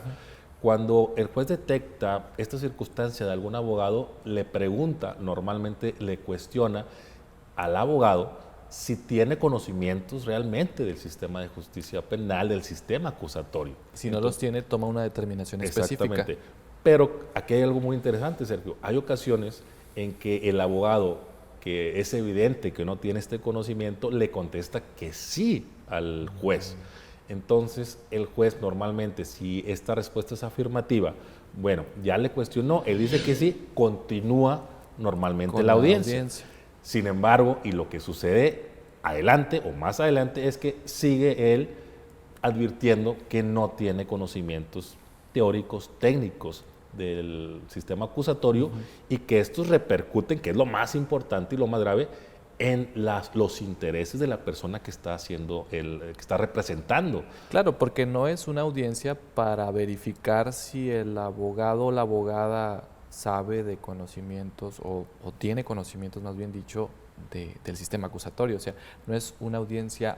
Speaker 3: Cuando el juez detecta esta circunstancia de algún abogado, le pregunta, normalmente le cuestiona al abogado si tiene conocimientos realmente del sistema de justicia penal, del sistema acusatorio.
Speaker 1: Si no los tiene, toma una determinación específica.
Speaker 3: Exactamente. Pero aquí hay algo muy interesante, Sergio. Hay ocasiones en que el abogado, que es evidente que no tiene este conocimiento, le contesta que sí al juez. Entonces, el juez normalmente, si esta respuesta es afirmativa, bueno, ya le cuestionó, él dice que sí, continúa normalmente la audiencia. Sin embargo, y lo que sucede adelante o más adelante es que sigue él advirtiendo que no tiene conocimientos teóricos, técnicos del sistema acusatorio y que estos repercuten, que es lo más importante y lo más grave, en los intereses de la persona que está haciendo, que está representando.
Speaker 1: Claro, porque no es una audiencia para verificar si el abogado o la abogada sabe de conocimientos o tiene conocimientos, más bien dicho, del sistema acusatorio. O sea, no es una audiencia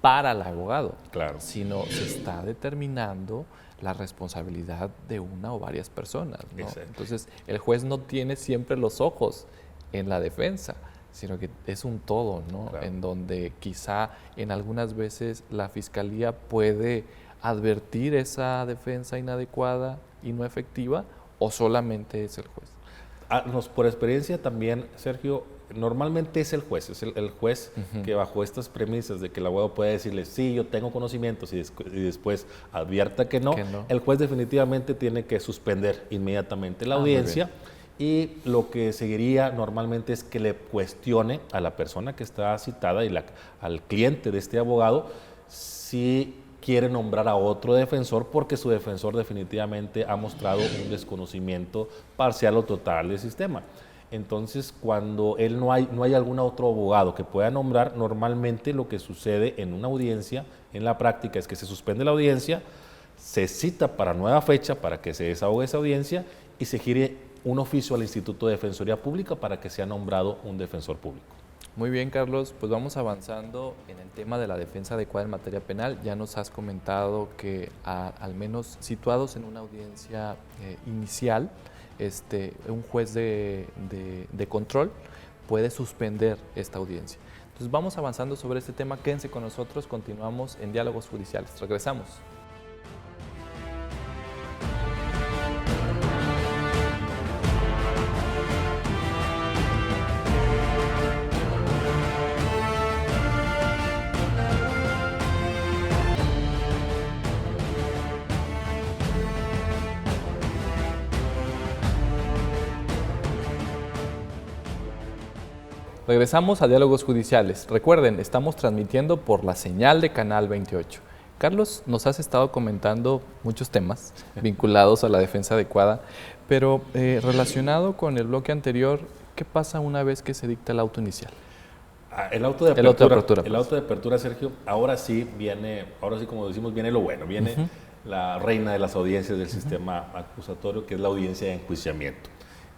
Speaker 1: para el abogado,
Speaker 3: Claro.
Speaker 1: sino se está determinando la responsabilidad de una o varias personas, ¿no? Entonces, el juez no tiene siempre los ojos en la defensa, sino que es un todo, ¿no?
Speaker 3: Claro.
Speaker 1: En donde quizá en algunas veces la fiscalía puede advertir esa defensa inadecuada y no efectiva, o solamente es el juez.
Speaker 3: Por experiencia también, Sergio, normalmente es el juez, el juez que bajo estas premisas de que el abogado puede decirle, sí, yo tengo conocimientos y después advierta que no, el juez definitivamente tiene que suspender inmediatamente la audiencia. Y lo que seguiría normalmente es que le cuestione a la persona que está citada y al cliente de este abogado si quiere nombrar a otro defensor, porque su defensor definitivamente ha mostrado un desconocimiento parcial o total del sistema. Entonces, cuando no hay algún otro abogado que pueda nombrar, normalmente lo que sucede en una audiencia, en la práctica, es que se suspende la audiencia, se cita para nueva fecha para que se desahogue esa audiencia y se gire un oficio al Instituto de Defensoría Pública para que sea nombrado un defensor público.
Speaker 1: Muy bien, Carlos, pues vamos avanzando en el tema de la defensa adecuada en materia penal. Ya nos has comentado que al menos situados en una audiencia inicial, un juez de control puede suspender esta audiencia. Entonces vamos avanzando sobre este tema. Quédense con nosotros, continuamos en Diálogos Judiciales. Regresamos. Regresamos a Diálogos Judiciales. Recuerden, estamos transmitiendo por la señal de Canal 28. Carlos, nos has estado comentando muchos temas vinculados a la defensa adecuada, pero relacionado con el bloque anterior, ¿qué pasa una vez que se dicta el auto inicial?
Speaker 3: El auto de apertura, Sergio, ahora sí como decimos, viene lo bueno, viene la reina de las audiencias del sistema acusatorio, que es la audiencia de enjuiciamiento.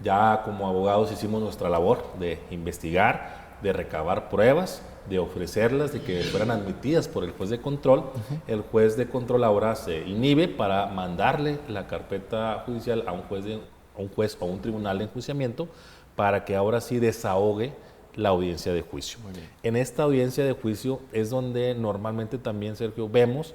Speaker 3: Ya como abogados hicimos nuestra labor de investigar, de recabar pruebas, de ofrecerlas, de que fueran admitidas por el juez de control. El juez de control ahora se inhibe para mandarle la carpeta judicial a un juez o un tribunal de enjuiciamiento para que ahora sí desahogue la audiencia de juicio. En esta audiencia de juicio es donde normalmente también, Sergio, vemos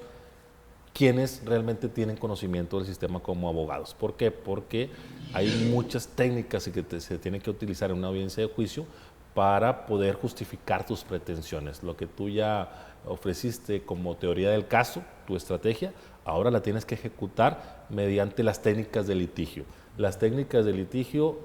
Speaker 3: quienes realmente tienen conocimiento del sistema como abogados. ¿Por qué? Porque hay muchas técnicas que se tienen que utilizar en una audiencia de juicio para poder justificar tus pretensiones. Lo que tú ya ofreciste como teoría del caso, tu estrategia, ahora la tienes que ejecutar mediante las técnicas de litigio. Las técnicas de litigio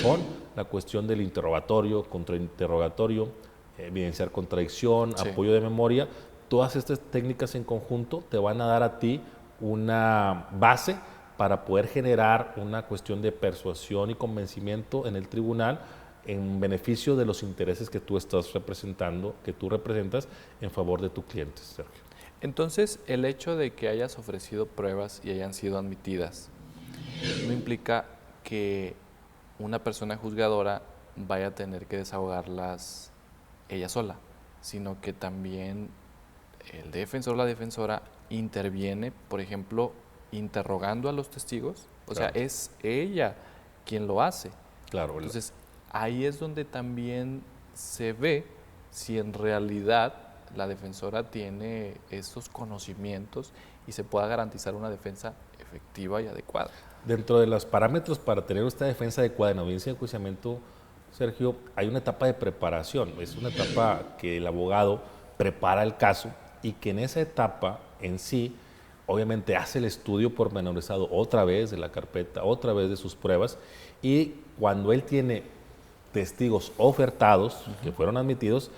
Speaker 3: son la cuestión del interrogatorio, contrainterrogatorio, evidenciar contradicción, apoyo de memoria. Todas estas técnicas en conjunto te van a dar a ti una base para poder generar una cuestión de persuasión y convencimiento en el tribunal en beneficio de los intereses que tú estás representando, que tú representas en favor de tu cliente, Sergio.
Speaker 1: Entonces, el hecho de que hayas ofrecido pruebas y hayan sido admitidas no implica que una persona juzgadora vaya a tener que desahogarlas ella sola, sino que también el defensor o la defensora interviene, por ejemplo, interrogando a los testigos. O sea, es ella quien lo hace.
Speaker 3: Claro.
Speaker 1: Entonces, ahí es donde también se ve si en realidad la defensora tiene esos conocimientos y se pueda garantizar una defensa efectiva y adecuada.
Speaker 3: Dentro de los parámetros para tener esta defensa adecuada en audiencia de enjuiciamiento, Sergio, hay una etapa de preparación. Es una etapa que el abogado prepara el caso y que en esa etapa en sí, obviamente hace el estudio pormenorizado otra vez de la carpeta, otra vez de sus pruebas, y cuando él tiene testigos ofertados, que fueron admitidos,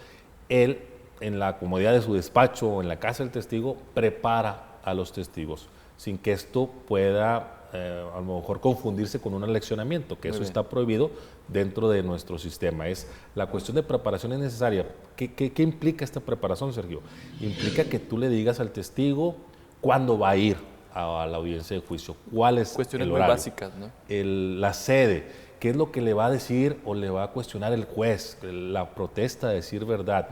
Speaker 3: él en la comodidad de su despacho o en la casa del testigo, prepara a los testigos, sin que esto pueda a lo mejor confundirse con un aleccionamiento, que eso está prohibido dentro de nuestro sistema. La cuestión de preparación es necesaria. ¿Qué implica esta preparación, Sergio? Implica que tú le digas al testigo cuándo va a ir a la audiencia de juicio, cuál es
Speaker 1: cuestiones
Speaker 3: el
Speaker 1: muy
Speaker 3: horario,
Speaker 1: básicas, ¿no?
Speaker 3: la sede, qué es lo que le va a decir o le va a cuestionar el juez, la protesta de decir verdad,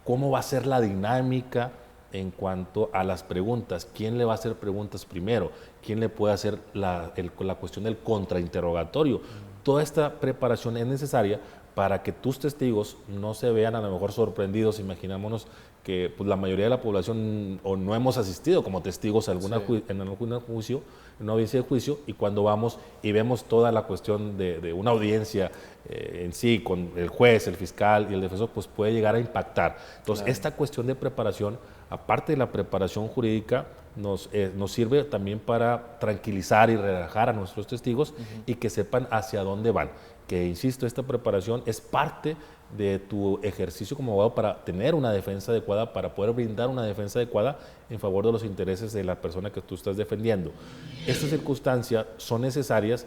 Speaker 3: cómo va a ser la dinámica en cuanto a las preguntas, quién le va a hacer preguntas primero, quién le puede hacer la cuestión del contrainterrogatorio. Toda esta preparación es necesaria para que tus testigos no se vean a lo mejor sorprendidos. Imaginémonos que pues, la mayoría de la población o no hemos asistido como testigos a en algún juicio, en una audiencia de juicio, y cuando vamos y vemos toda la cuestión de una audiencia en sí, con el juez, el fiscal y el defensor, pues puede llegar a impactar. Entonces, esta cuestión de preparación, aparte de la preparación jurídica, nos sirve también para tranquilizar y relajar a nuestros testigos y que sepan hacia dónde van. Que, insisto, esta preparación es parte de tu ejercicio como abogado para tener una defensa adecuada, para poder brindar una defensa adecuada en favor de los intereses de la persona que tú estás defendiendo. Estas circunstancias son necesarias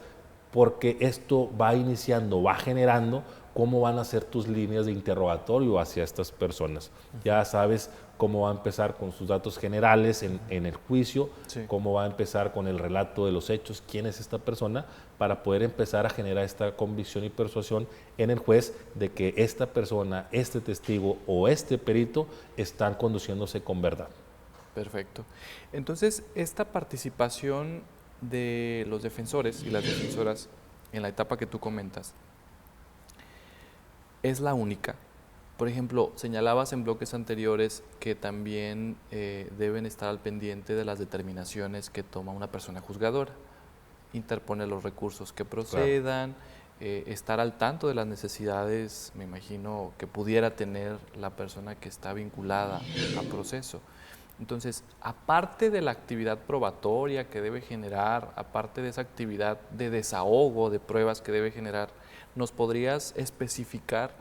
Speaker 3: porque esto va iniciando, va generando cómo van a ser tus líneas de interrogatorio hacia estas personas. Ya sabes cómo va a empezar con sus datos generales en el juicio, cómo va a empezar con el relato de los hechos, quién es esta persona, para poder empezar a generar esta convicción y persuasión en el juez de que esta persona, este testigo o este perito están conduciéndose con verdad.
Speaker 1: Perfecto. Entonces, esta participación de los defensores y las defensoras en la etapa que tú comentas, ¿es la única? Por ejemplo, señalabas en bloques anteriores que también deben estar al pendiente de las determinaciones que toma una persona juzgadora, interponer los recursos que procedan, estar al tanto de las necesidades, me imagino, que pudiera tener la persona que está vinculada al proceso. Entonces, aparte de la actividad probatoria que debe generar, aparte de esa actividad de desahogo de pruebas que debe generar, ¿nos podrías especificar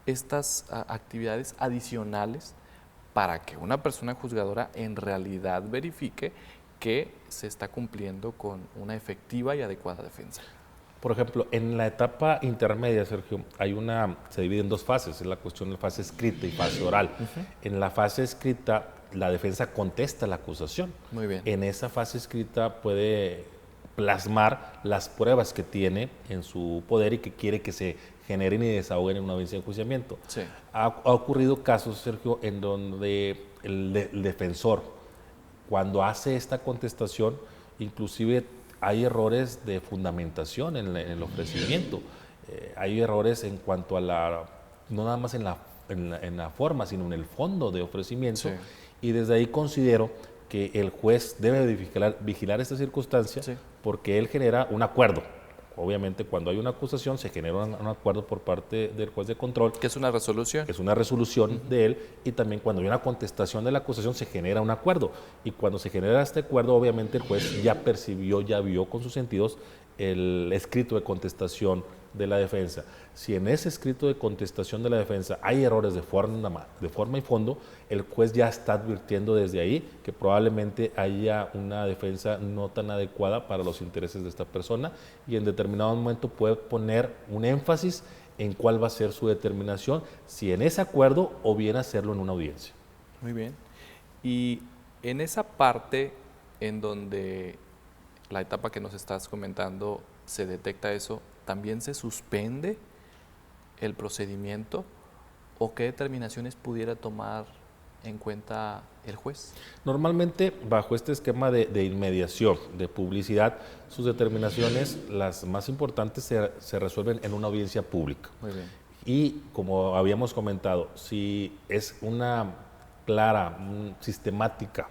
Speaker 1: estas actividades adicionales para que una persona juzgadora en realidad verifique que se está cumpliendo con una efectiva y adecuada defensa?
Speaker 3: Por ejemplo, en la etapa intermedia, Sergio, se divide en dos fases, es la cuestión de fase escrita y fase oral. En la fase escrita, la defensa contesta la acusación.
Speaker 1: Muy bien.
Speaker 3: En esa fase escrita puede plasmar las pruebas que tiene en su poder y que quiere que se generen y desahoguen en una audiencia de enjuiciamiento.
Speaker 1: Sí.
Speaker 3: Ha ocurrido casos, Sergio, en donde el defensor, cuando hace esta contestación, inclusive hay errores de fundamentación en el ofrecimiento. Hay errores en cuanto a no nada más en la forma, sino en el fondo de ofrecimiento.
Speaker 1: Sí.
Speaker 3: Y desde ahí considero que el juez debe vigilar esta circunstancia porque él genera un acuerdo. Obviamente, cuando hay una acusación, se genera un acuerdo por parte del juez de control.
Speaker 1: ¿Qué es una resolución?
Speaker 3: Es una resolución de él, y también cuando hay una contestación de la acusación, se genera un acuerdo. Y cuando se genera este acuerdo, obviamente el juez ya percibió, ya vio con sus sentidos el escrito de contestación de la defensa. Si en ese escrito de contestación de la defensa hay errores de forma y fondo, el juez ya está advirtiendo desde ahí que probablemente haya una defensa no tan adecuada para los intereses de esta persona, y en determinado momento puede poner un énfasis en cuál va a ser su determinación, si en ese acuerdo o bien hacerlo en una audiencia.
Speaker 1: Muy bien. Y en esa parte en donde la etapa que nos estás comentando se detecta eso, ¿también se suspende el procedimiento o qué determinaciones pudiera tomar en cuenta el juez?
Speaker 3: Normalmente, bajo este esquema de inmediación, de publicidad, sus determinaciones, las más importantes, se resuelven en una audiencia pública.
Speaker 1: Muy bien.
Speaker 3: Y como habíamos comentado, si es una clara, sistemática,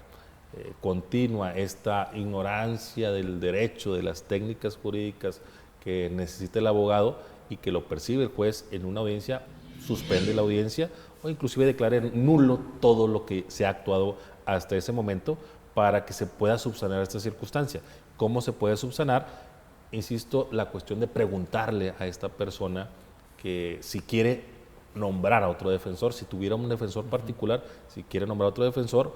Speaker 3: continua, esta ignorancia del derecho, de las técnicas jurídicas que necesita el abogado y que lo percibe el juez en una audiencia, suspende la audiencia o inclusive declara nulo todo lo que se ha actuado hasta ese momento para que se pueda subsanar esta circunstancia. ¿Cómo se puede subsanar? Insisto, la cuestión de preguntarle a esta persona que si quiere nombrar a otro defensor, si tuviera un defensor particular, si quiere nombrar a otro defensor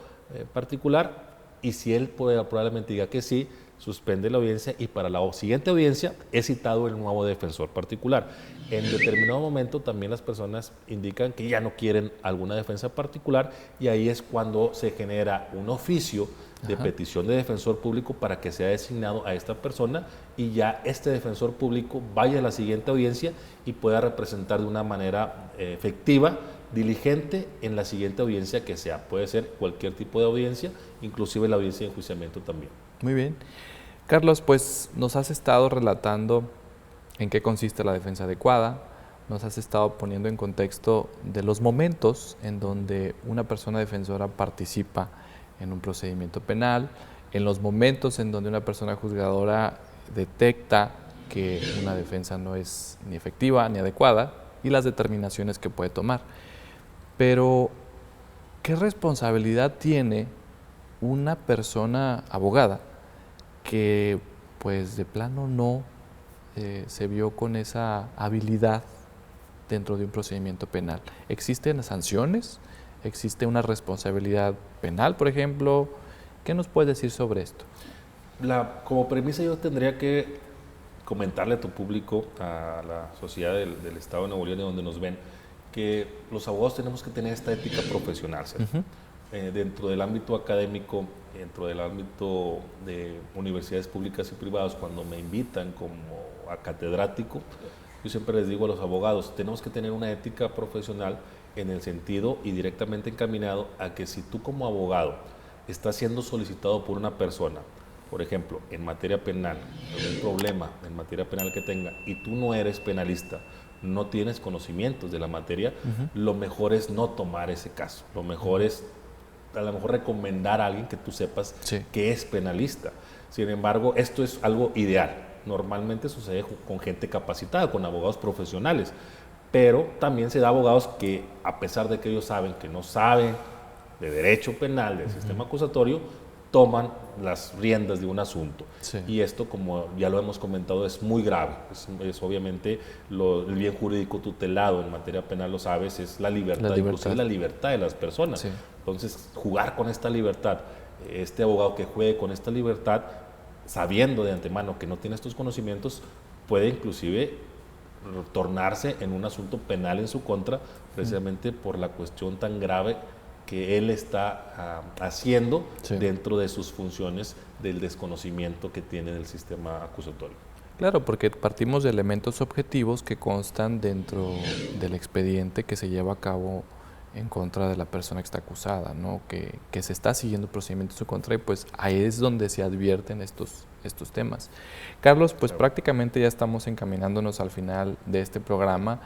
Speaker 3: particular, y si él probablemente diga que sí, suspende la audiencia y para la siguiente audiencia es citado el nuevo defensor particular. En determinado momento también las personas indican que ya no quieren alguna defensa particular y ahí es cuando se genera un oficio de petición de defensor público para que sea designado a esta persona y ya este defensor público vaya a la siguiente audiencia y pueda representar de una manera efectiva, diligente en la siguiente audiencia que sea. Puede ser cualquier tipo de audiencia, inclusive la audiencia de enjuiciamiento también.
Speaker 1: Muy bien. Carlos, pues nos has estado relatando en qué consiste la defensa adecuada, nos has estado poniendo en contexto de los momentos en donde una persona defensora participa en un procedimiento penal, en los momentos en donde una persona juzgadora detecta que una defensa no es ni efectiva ni adecuada y las determinaciones que puede tomar. Pero, ¿qué responsabilidad tiene una persona abogada que pues de plano no se vio con esa habilidad dentro de un procedimiento penal? ¿Existen sanciones? ¿Existe una responsabilidad penal, por ejemplo? ¿Qué nos puedes decir sobre esto?
Speaker 3: Como premisa yo tendría que comentarle a tu público, a la sociedad del Estado de Nuevo León, de donde nos ven, que los abogados tenemos que tener esta ética profesional, dentro del ámbito académico, dentro del ámbito de universidades públicas y privadas, cuando me invitan como a catedrático, yo siempre les digo a los abogados, tenemos que tener una ética profesional en el sentido y directamente encaminado a que si tú como abogado estás siendo solicitado por una persona, por ejemplo, en materia penal, algún problema en materia penal que tenga, y tú no eres penalista, no tienes conocimientos de la materia, lo mejor es no tomar ese caso. Lo mejor es a lo mejor recomendar a alguien que tú sepas que es penalista. Sin embargo, esto es algo ideal. Normalmente sucede con gente capacitada, con abogados profesionales, pero también se da abogados que, a pesar de que ellos saben que no saben de derecho penal, del sistema acusatorio, toman las riendas de un asunto. Y esto, como ya lo hemos comentado, es muy grave. Es obviamente el bien jurídico tutelado en materia penal, lo sabes, es la libertad, inclusive la libertad de las personas. Entonces, jugar con esta libertad, este abogado que juegue con esta libertad, sabiendo de antemano que no tiene estos conocimientos, puede inclusive tornarse en un asunto penal en su contra, precisamente por la cuestión tan grave que él está haciendo dentro de sus funciones del desconocimiento que tiene del sistema acusatorio.
Speaker 1: Claro, porque partimos de elementos objetivos que constan dentro del expediente que se lleva a cabo en contra de la persona que está acusada, ¿no? Que se está siguiendo procedimientos en su contra y pues ahí es donde se advierten estos temas. Carlos, pues prácticamente ya estamos encaminándonos al final de este programa.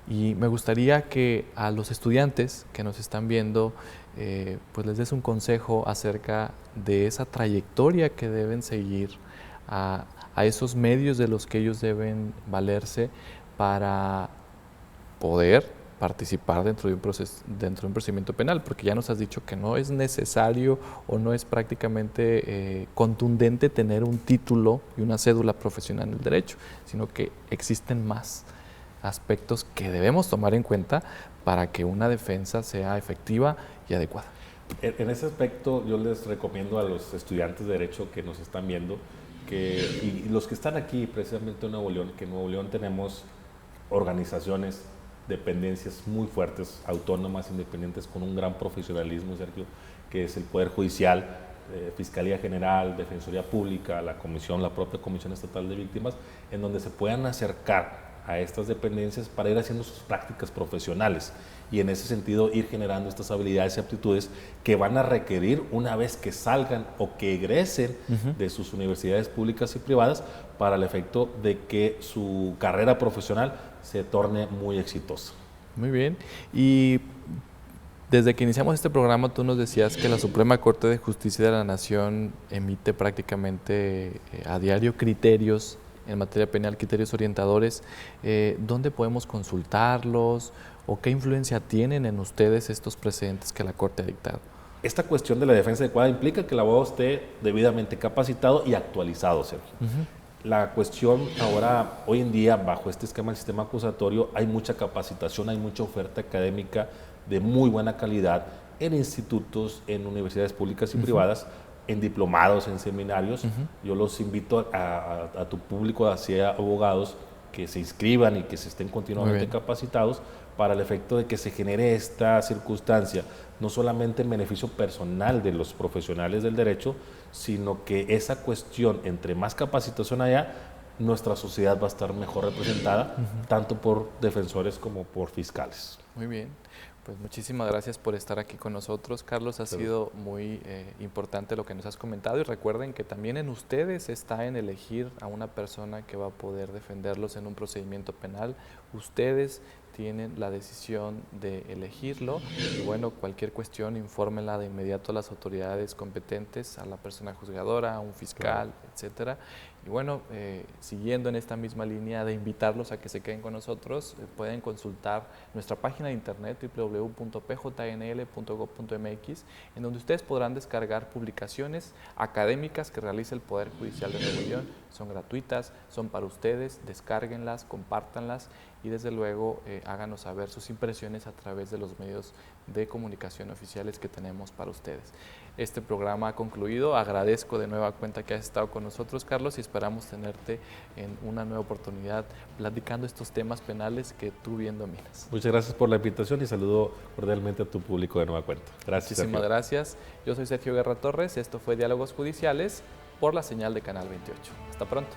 Speaker 1: Y me gustaría que a los estudiantes que nos están viendo, pues les des un consejo acerca de esa trayectoria que deben seguir, a esos medios de los que ellos deben valerse para poder participar dentro de un procedimiento penal, porque ya nos has dicho que no es necesario o no es prácticamente contundente tener un título y una cédula profesional en el derecho, sino que existen más aspectos que debemos tomar en cuenta para que una defensa sea efectiva y adecuada.
Speaker 3: En ese aspecto yo les recomiendo a los estudiantes de Derecho que nos están viendo y los que están aquí precisamente en Nuevo León, que en Nuevo León tenemos organizaciones, dependencias muy fuertes, autónomas, independientes, con un gran profesionalismo, Sergio, que es el Poder Judicial, Fiscalía General, Defensoría Pública, la propia Comisión Estatal de Víctimas, en donde se puedan acercar a estas dependencias para ir haciendo sus prácticas profesionales y en ese sentido ir generando estas habilidades y aptitudes que van a requerir una vez que salgan o que egresen de sus universidades públicas y privadas para el efecto de que su carrera profesional se torne muy exitosa.
Speaker 1: Muy bien. Y desde que iniciamos este programa tú nos decías que la Suprema Corte de Justicia de la Nación emite prácticamente a diario criterios en materia penal, criterios orientadores. ¿Dónde podemos consultarlos o qué influencia tienen en ustedes estos precedentes que la Corte ha dictado?
Speaker 3: Esta cuestión de la defensa adecuada implica que el abogado esté debidamente capacitado y actualizado, Sergio. La cuestión ahora, hoy en día, bajo este esquema del sistema acusatorio, hay mucha capacitación, hay mucha oferta académica de muy buena calidad en institutos, en universidades públicas y privadas, en diplomados, en seminarios. Yo los invito a tu público, hacia abogados, que se inscriban y que se estén continuamente capacitados para el efecto de que se genere esta circunstancia, no solamente en beneficio personal de los profesionales del derecho, sino que esa cuestión, entre más capacitación haya, nuestra sociedad va a estar mejor representada, tanto por defensores como por fiscales.
Speaker 1: Muy bien. Pues muchísimas gracias por estar aquí con nosotros, Carlos. Ha sido muy importante lo que nos has comentado, y recuerden que también en ustedes está en elegir a una persona que va a poder defenderlos en un procedimiento penal. Ustedes tienen la decisión de elegirlo, y bueno, cualquier cuestión infórmenla de inmediato a las autoridades competentes, a la persona juzgadora, a un fiscal, etcétera. Y bueno, siguiendo en esta misma línea de invitarlos a que se queden con nosotros, pueden consultar nuestra página de internet www.pjnl.gov.mx, en donde ustedes podrán descargar publicaciones académicas que realiza el Poder Judicial de Nuevo León. Son gratuitas, son para ustedes, descárguenlas, compártanlas y desde luego háganos saber sus impresiones a través de los medios de comunicación oficiales que tenemos para ustedes. Este programa ha concluido. Agradezco de nueva cuenta que has estado con nosotros, Carlos, y esperamos tenerte en una nueva oportunidad platicando estos temas penales que tú bien dominas.
Speaker 3: Muchas gracias por la invitación y saludo cordialmente a tu público de nueva cuenta. Gracias.
Speaker 1: Muchísimas gracias. Yo soy Sergio Guerra Torres. Esto fue Diálogos Judiciales por la señal de Canal 28. Hasta pronto.